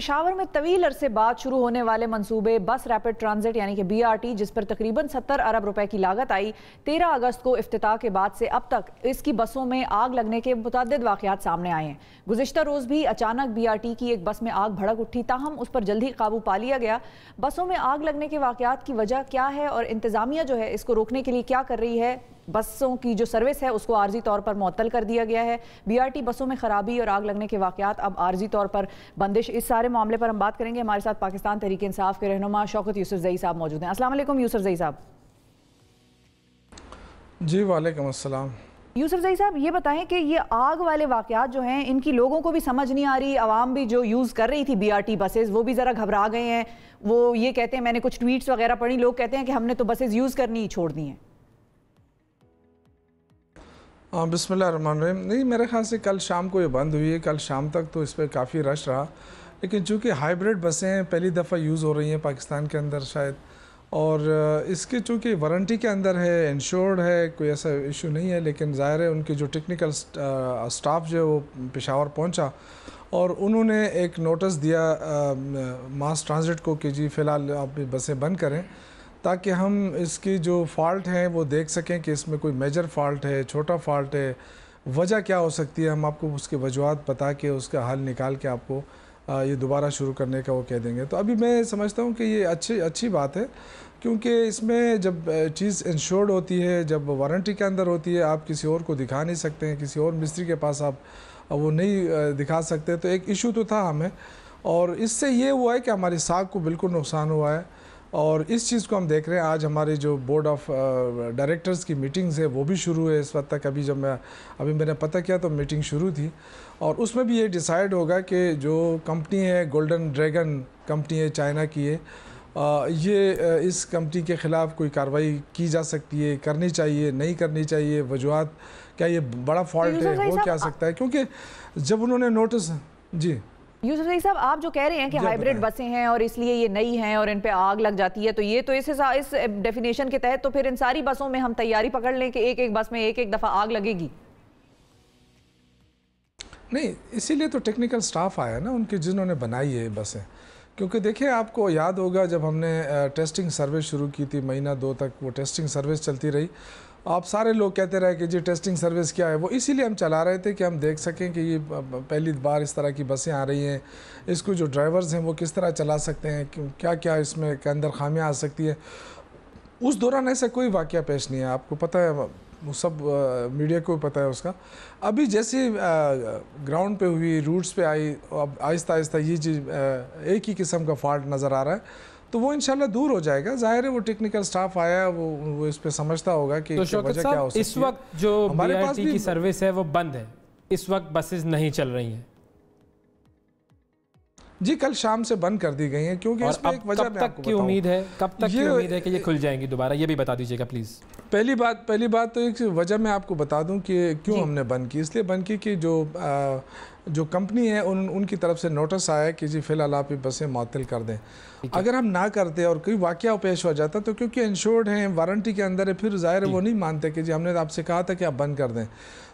पेशावर में तवील अरसे बाद शुरू होने वाले मंसूबे बस रैपिड ट्रांजिट यानी कि BRT, जिस पर तकरीबन 70 अरब रुपए की लागत आई, 13 अगस्त को इफ्तिताह के बाद से अब तक इसकी बसों में आग लगने के मुतअद्दिद वाक़यात सामने आए हैं। गुज़िश्ता रोज़ भी अचानक BRT की एक बस में आग भड़क उठी, ताहम उस पर जल्द ही काबू पा लिया गया। बसों में आग लगने के वाक़यात की वजह क्या है और इंतज़ामिया जो है इसको रोकने के लिए क्या कर रही है? बसों की जो सर्विस है उसको आर्जी तौर पर मुअत्तल कर दिया गया है। BRT बसों में खराबी और आग लगने के वाक़यात अब आर्जी तौर पर बंदिश, इस सारे मामले पर हम बात करेंगे। हमारे साथ पाकिस्तान तहरीक इंसाफ के रहनुमा शौकत यूसुफजई साहब मौजूद हैं। अस्सलाम वालेकुम यूसुफजई साहब। जी वालेकुम अस्सलाम। यूसुफजई साहब, ये बताएं कि ये आग वाले वाक़यात जो हैं इनकी लोगों को भी समझ नहीं आ रही, आवाम भी जो यूज़ कर रही थी BRT बसेस वो भी ज़रा घबरा गए हैं। वो ये कहते हैं, मैंने कुछ ट्वीट्स वगैरह पढ़ी, लोग कहते हैं कि हमने तो बसेस यूज़ करनी ही छोड़ दी हैं। हाँ, बिस्मिल्लाहिर्रहमानिर्रहीम। नहीं, मेरे ख्याल से कल शाम को ये बंद हुई है। कल शाम तक तो इस पर काफ़ी रश रहा, लेकिन चूँकि हाइब्रिड बसें पहली दफ़ा यूज़ हो रही हैं पाकिस्तान के अंदर शायद, और इसके चूँकि वारंटी के अंदर है, इंश्योर्ड है, कोई ऐसा इशू नहीं है, लेकिन ज़ाहिर है उनकी जो टेक्निकल स्टाफ जो है वो पेशावर पहुँचा और उन्होंने एक नोटिस दिया मास ट्रांजिट को कि जी फ़िलहाल आप बसें बंद करें, ताकि हम इसकी जो फ़ॉल्ट हैं वो देख सकें कि इसमें कोई मेजर फ़ॉल्ट है, छोटा फ़ॉल्ट है, वजह क्या हो सकती है। हम आपको उसके वजूहात बता के उसका हल निकाल के आपको ये दोबारा शुरू करने का वो कह देंगे। तो अभी मैं समझता हूँ कि ये अच्छी बात है, क्योंकि इसमें जब चीज़ इंश्योर्ड होती है, जब वारंटी के अंदर होती है, आप किसी और को दिखा नहीं सकते हैं, किसी और मिस्त्री के पास आप वो नहीं दिखा सकते। तो एक इशू तो था हमें, और इससे ये हुआ है कि हमारी साख को बिल्कुल नुकसान हुआ है, और इस चीज़ को हम देख रहे हैं। आज हमारी जो बोर्ड ऑफ डायरेक्टर्स की मीटिंग्स है वो भी शुरू है इस वक्त तक। अभी मैंने पता किया तो मीटिंग शुरू थी, और उसमें भी ये डिसाइड होगा कि जो कंपनी है गोल्डन ड्रैगन कंपनी है, चाइना की है, ये इस कंपनी के ख़िलाफ़ कोई कार्रवाई की जा सकती है, करनी चाहिए, नहीं करनी चाहिए, वजूहात क्या, ये बड़ा फॉल्ट है, हो क्या सकता है। क्योंकि जब उन्होंने नोटिस, जी यूसुफजई साहब, आप जो कह रहे हैं कि हाइब्रिड बसें हैं और इसलिए ये नई हैं और इन पे आग लग जाती है, तो ये तो इस डेफिनेशन के तहत तो फिर इन सारी बसों में हम तैयारी पकड़ लें कि एक एक बस में एक एक दफ़ा आग लगेगी। नहीं, इसीलिए तो टेक्निकल स्टाफ आया ना उनके, जिन्होंने बनाई है बसें। क्योंकि देखिए, आपको याद होगा जब हमने टेस्टिंग सर्विस शुरू की थी, महीना 2 तक वो टेस्टिंग सर्विस चलती रही। आप सारे लोग कहते रहे कि जी टेस्टिंग सर्विस क्या है। वो इसीलिए हम चला रहे थे कि हम देख सकें कि ये पहली बार इस तरह की बसें आ रही हैं, इसको जो ड्राइवर्स हैं वो किस तरह चला सकते हैं, क्या क्या इसमें के अंदर खामियां आ सकती है। उस दौरान ऐसा कोई वाक़या पेश नहीं है, आपको पता है, वो सब मीडिया को पता है उसका। अभी जैसे ग्राउंड पे हुई, रूट्स पे आई, अब आहिस्ता आहिस्ता ये चीज़ एक ही किस्म का फॉल्ट नज़र आ रहा है, तो वो इंशाल्लाह दूर हो जाएगा। जाहिर है वो टेक्निकल स्टाफ आया, वो इस पे समझता होगा कि तो वजह क्या हो सकती है। इस वक्त जो BRT की सर्विस है वो बंद है, इस वक्त बसेस नहीं चल रही हैं। जी, कल शाम से बंद कर दी गई हैं, क्योंकि इसमें एक वजह मैं आपको बताऊं। उम्मीद है कब तक की उम्मीद है कि ये खुल जाएंगी दोबारा, ये भी बता दीजिएगा प्लीज़। पहली बात तो एक वजह मैं आपको बता दूं कि क्यों हमने बंद की। इसलिए बंद की कि जो कंपनी है उनकी तरफ से नोटिस आया कि जी फ़िलहाल आप ये बसें मुअत्तल कर दें। अगर हम ना करते और कोई वाक़या पेश हो जाता, तो क्योंकि इंश्योर्ड हैं, वारंटी के अंदर है, फिर ज़ाहिर है वो नहीं मानते कि जी हमने आपसे कहा था कि आप बंद कर दें।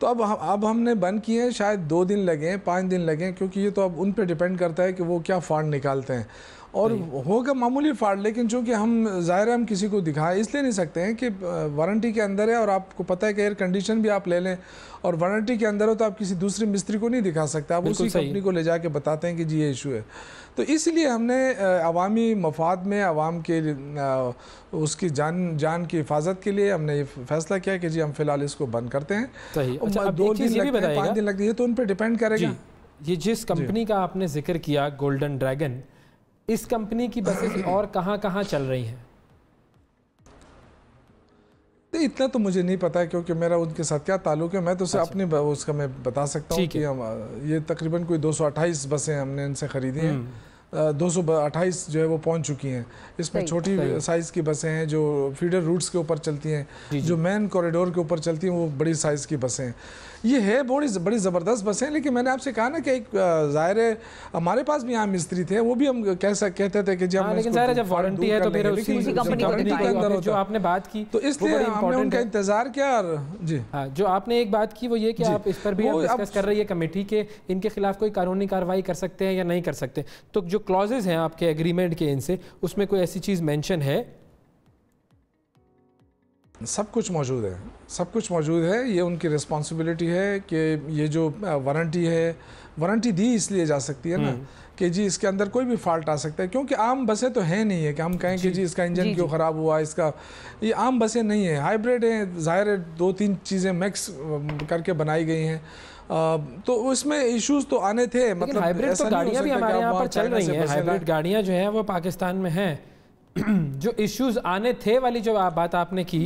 तो अब हमने बंद किए हैं, शायद 2 दिन लगे, 5 दिन लगे, क्योंकि ये तो अब उन पे डिपेंड करता है कि वो क्या फॉल्ट निकालते हैं। और होगा मामूली फॉल्ट, लेकिन चूँकि हम ज़ाहिर है हम किसी को दिखा इसलिए नहीं सकते हैं कि वारंटी के अंदर है, और आपको पता है कि एयर कंडीशन भी आप ले लें और वारंटी के अंदर हो, तो आप किसी दूसरे मिस्त्री को नहीं दिखा सकते, आप उसी कंपनी को ले जाके बताते हैं कि जी ये इशू है। तो इसलिए हमने अवामी मफाद में, आवाम के उसकी जान की हिफाजत के लिए हमने ये फैसला किया कि जी हम फ़िलहाल इसको बंद करते हैं। सही। अच्छा, 2 दिन लगते हैं, 5 दिन लगते हैं, तो उन पर डिपेंड करेगा। ये जिस कंपनी का आपने जिक्र किया गोल्डन ड्रैगन, इस कंपनी की बसेस और कहाँ चल रही हैं? नहीं, इतना तो मुझे नहीं पता है, क्योंकि मेरा उनके साथ क्या ताल्लुक़ है। मैं तो सिर्फ अपनी उसका मैं बता सकता हूँ कि हम ये तकरीबन कोई 228 बसें हमने इनसे ख़रीदी हैं, 228 जो है वो पहुंच चुकी हैं। इसमें छोटी साइज़ की बसें हैं जो फीडर रूट्स के ऊपर चलती हैं, जो मेन कॉरिडोर के ऊपर चलती हैं वो बड़ी साइज़ की बसें हैं। ये है बड़ी ज़बरदस्त बसें हैं। लेकिन मैंने आपसे कहा ना कि एक ज़ाहिर है हमारे पास भी यहाँ मिस्त्री थे, वो भी हम कहते थे कि जब जब वारंटी है तो फिर उसी कंपनी के अंदर जो आपने बात की तो इसलिए हमने उनका इंतजार किया। जी हाँ, जो आपने एक बात की वो ये कि आप इस पर भी डिस्कस कर रही है कमेटी के इनके खिलाफ कोई कानूनी कार्रवाई कर सकते हैं या नहीं कर सकते। तो जो क्लॉजेज हैं आपके एग्रीमेंट के इनसे, उसमें कोई ऐसी चीज़ मेंशन है? सब कुछ मौजूद है, सब कुछ मौजूद है। ये उनकी रिस्पॉन्सिबिलिटी है कि ये जो वारंटी है, वारंटी दी इसलिए जा सकती है ना कि जी इसके अंदर कोई भी फॉल्ट आ सकता है, क्योंकि आम बसें तो हैं नहीं है कि हम कहें कि जी इसका इंजन क्यों ख़राब हुआ, इसका ये आम बसें नहीं है, हाइब्रिड हैं। ज़ाहिर है 2-3 चीज़ें मिक्स करके बनाई गई हैं, तो उसमें इश्यूज तो आने थे। मतलब हाइब्रिड तो गाड़ियाँ भी हमारे यहाँ पर चल रही हैं, हाइब्रिड गाड़ियाँ जो हैं वो पाकिस्तान में हैं। जो इश्यूज आने थे वाली जो बात आपने की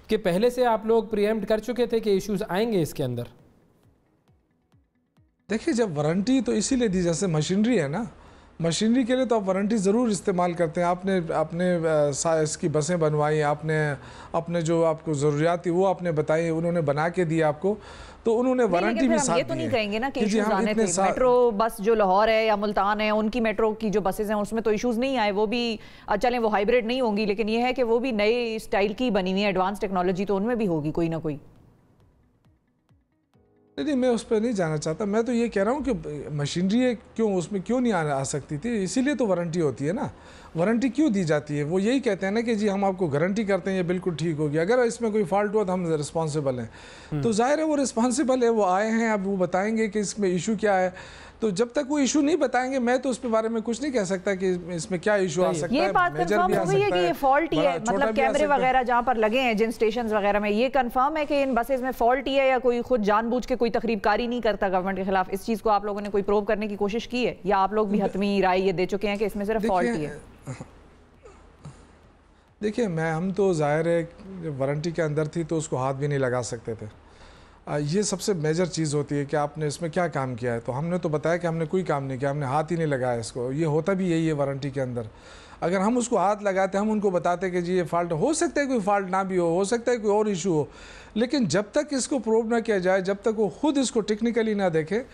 कि पहले से आप लोग प्रीएम्प्ट कर चुके थे कि इश्यूज आएंगे इसके अंदर। देखिए जब वारंटी तो इसीलिए दी, जैसे मशीनरी है ना, मशीनरी के लिए तो आप वारंटी ज़रूर इस्तेमाल करते हैं। आपने साइज़ की बसें बनवाई, आपने अपने जो आपको ज़रूरियात थी वो आपने बताई, उन्होंने बना के दी आपको, तो उन्होंने वारंटी भी साथ दी। ये तो नहीं कहेंगे ना कि इश्यूज आने थे। मेट्रो बस जो लाहौर है या मुल्तान है, उनकी मेट्रो की जो बसेज हैं उसमें तो इश्यूज नहीं आए, वो भी चलें वो हाइब्रिड नहीं होंगी, लेकिन ये है कि वो भी नए स्टाइल की बनी हुई है, एडवांस टेक्नोलॉजी, तो उनमें भी होगी कोई ना कोई। नहीं, मैं उस पर नहीं जाना चाहता। मैं तो ये कह रहा हूँ कि मशीनरी है, क्यों उसमें क्यों नहीं आ सकती थी, इसीलिए तो वारंटी होती है ना। वारंटी क्यों दी जाती है? वो यही कहते हैं ना कि जी हम आपको गारंटी करते हैं ये बिल्कुल ठीक होगी, अगर इसमें कोई फॉल्ट हुआ तो हम रिस्पॉन्सिबल हैं। तो जाहिर है वो रिस्पॉन्सिबल है, वो आए हैं, अब वो बताएंगे कि इसमें इशू क्या है। तो जब तक वो इशू नहीं बताएंगे मैं तो उस पे बारे में कुछ नहीं कह सकता कि इसमें क्या इशू आ सकता है। ये बात कंफर्म हो गई है कि ये फॉल्ट ही है, मतलब कैमरे वगैरह जहाँ पर लगे हैं जिन स्टेशंस वगैरह में, ये कंफर्म है कि इन बसेस में फॉल्ट ही है, या कोई खुद जानबूझ के कोई तकरीबकारी नहीं करता गवर्नमेंट के खिलाफ? इस चीज़ को आप लोगों ने कोई प्रूव करने की कोशिश की है, या आप लोग भी हतमी राय ये दे चुके हैं कि इसमें सिर्फ फॉल्ट ही है? देखिए हम तो ज़ाहिर है वारंटी के अंदर थी तो उसको हाथ भी नहीं लगा सकते थे। ये सबसे मेजर चीज़ होती है कि आपने इसमें क्या काम किया है। तो हमने तो बताया कि हमने कोई काम नहीं किया, हमने हाथ ही नहीं लगाया इसको। ये होता भी यही है वारंटी के अंदर। अगर हम उसको हाथ लगाते, हम उनको बताते कि जी ये फॉल्ट हो सकता है, कोई फॉल्ट ना भी हो सकता है कोई और इशू हो, लेकिन जब तक इसको प्रूव ना किया जाए, जब तक वो खुद इसको टेक्निकली ना देखे,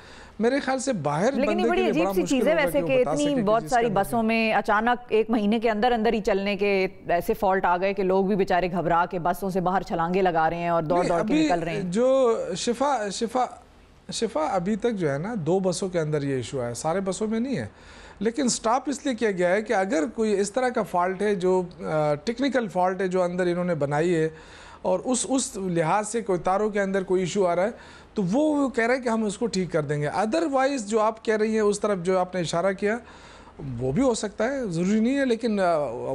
मेरे ख्याल से बाहर लेकिन ये बड़ी अजीब सी चीज़ है वैसे कि इतनी बहुत सारी बसों में अचानक 1 महीने के अंदर अंदर ही चलने के ऐसे फॉल्ट आ गए कि लोग भी बेचारे घबरा के बसों से बाहर छलांगे लगा रहे हैं और दौड़ के निकल रहे हैं। जो शिफा अभी तक जो है ना 2 बसों के अंदर ये इशू है, सारे बसों में नहीं है, लेकिन स्टॉप इसलिए किया गया है कि अगर कोई इस तरह का फॉल्ट है जो टेक्निकल फॉल्ट है जो अंदर इन्होंने बनाई है और उस लिहाज से कोई तारों के अंदर कोई इशू आ रहा है तो वो कह रहे हैं कि हम उसको ठीक कर देंगे। अदरवाइज़ जो आप कह रही हैं उस तरफ जो आपने इशारा किया वो भी हो सकता है, ज़रूरी नहीं है, लेकिन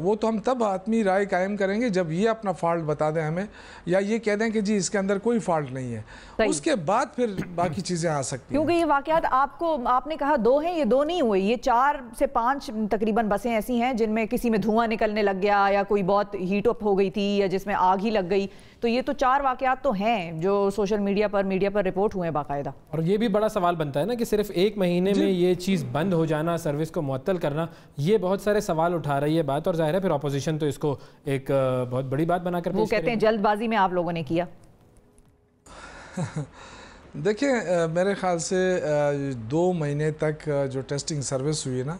वो तो हम तब आत्मी राय कायम करेंगे जब ये अपना फॉल्ट बता दें हमें, या ये कह दें कि जी इसके अंदर कोई फॉल्ट नहीं है, उसके बाद फिर बाकी चीज़ें आ सकती हैं। क्योंकि ये वाकयात आपने कहा 2 हैं, ये 2 नहीं हुए, ये 4 से 5 तकरीबन बसें ऐसी हैं जिनमें किसी में धुआं निकलने लग गया या कोई बहुत हीट अप हो गई थी या जिसमें आग ही लग गई। तो ये तो 4 वाकयात तो हैं जो सोशल मीडिया पर रिपोर्ट हुए बाकायदा। और ये भी बड़ा सवाल बनता है ना कि सिर्फ 1 महीने में ये चीज़ बंद हो जाना, सर्विस को मुअत्तल करना, ये बहुत सारे सवाल उठा रही है बात, और जाहिर है फिर ऑपोजिशन तो इसको एक बहुत बड़ी बात बनाकर वो कहते हैं जल्दबाजी में आप लोगों ने किया। देखिए मेरे ख्याल से 2 महीने तक जो टेस्टिंग सर्विस हुई है ना,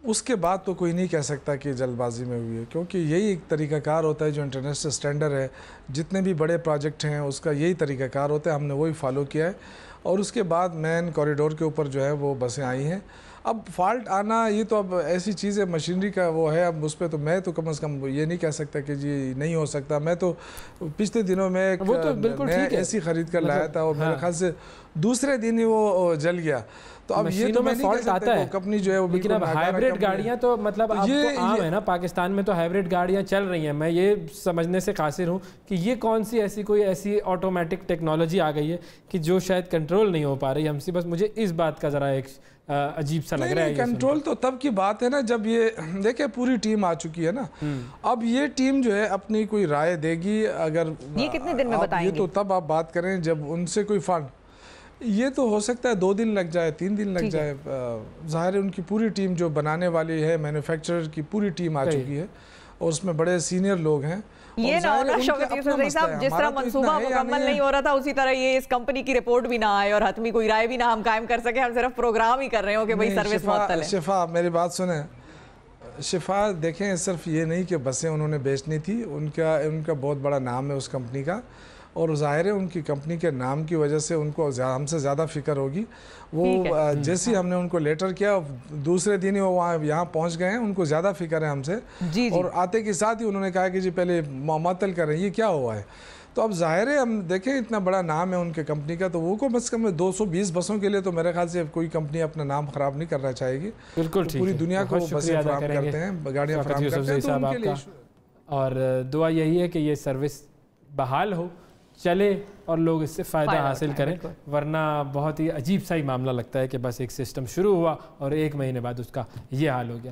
उसके बाद तो कोई नहीं कह सकता कि जल्दबाजी में हुई है, क्योंकि यही एक तरीक़ाकार होता है जो इंटरनेशनल स्टैंडर्ड है, जितने भी बड़े प्रोजेक्ट हैं उसका यही तरीक़ाकार होता है, हमने वही फॉलो किया है और उसके बाद मेन कॉरिडोर के ऊपर जो है वो बसें आई हैं। अब फॉल्ट आना ये तो अब ऐसी चीज़ है, मशीनरी का वो है, अब उस पर तो मैं तो कम से कम ये नहीं कह सकता कि जी नहीं हो सकता। मैं तो पिछले दिनों में एक नया एसी ख़रीद कर लाया था और मेरे ख्याल से दूसरे दिन ही वो जल गया। तो अब ये तो मैं नहीं कह सकता कि कंपनी जो है वो, लेकिन अब हाइब्रिड गाड़ियां तो मतलब अब तो आम है ना, पाकिस्तान में तो हाइब्रिड गाड़ियां चल रही हैं। मैं ये समझने से कासिर हूँ कि ये कौन सी ऐसी ऑटोमेटिक टेक्नोलॉजी आ गई है कि जो शायद कंट्रोल नहीं हो पा रही हमसे। बस मुझे इस बात का ज़रा एक अजीब सा लग रहा है। कंट्रोल तो तब की बात है ना जब ये देखिए पूरी टीम आ चुकी है ना, अब ये टीम जो है अपनी कोई राय देगी। अगर ये कितने दिन में बताएंगे? ये तो तब आप बात करें जब उनसे कोई फंड, ये तो हो सकता है 2 दिन लग जाए, 3 दिन लग जाए। ज़ाहिर है उनकी पूरी टीम जो बनाने वाली है, मैन्युफैक्चरर की पूरी टीम आ चुकी है और उसमें बड़े सीनियर लोग हैं। ये ना होना शौकत यूसुफ साहब, जिस तरह मंसूबा मुकम्मल नहीं हो रहा था उसी तरह ये इस कंपनी की रिपोर्ट भी ना आए और हतमी कोई राय भी ना हम कायम कर सके, हम सिर्फ प्रोग्राम ही कर रहे हो कि भाई सर्विस मुअत्तल है। शिफा मेरी बात सुने, शिफा देखें, सिर्फ ये नहीं कि बसें उन्होंने बेचनी थी, उनका बहुत बड़ा नाम है उस कंपनी का और ज़ाहिर है उनकी कंपनी के नाम की वजह से उनको हमसे ज़्यादा फिक्र होगी। वो जैसे ही हमने उनको लेटर किया दूसरे दिन ही वो वहाँ यहाँ पहुँच गए हैं, उनको ज़्यादा फिक्र है हमसे। जी। और आते के साथ ही उन्होंने कहा कि जी पहले मुअत्तल करें, ये क्या हुआ है। तो अब ज़ाहिर है हम देखें इतना बड़ा नाम है उनके कंपनी का, तो वो को बस कम 220 बसों के लिए तो मेरे ख्याल से कोई कंपनी अपना नाम ख़राब नहीं करना चाहेगी। बिल्कुल तो पूरी दुनिया को बसें फराहम करते हैं, गाड़ियाँ फराहम करते हैं, तो उनके लिए और दुआ यही है कि ये सर्विस बहाल हो, चले और लोग इससे फ़ायदा हासिल करें, वरना बहुत ही अजीब सा ही मामला लगता है कि बस एक सिस्टम शुरू हुआ और 1 महीने बाद उसका ये हाल हो गया।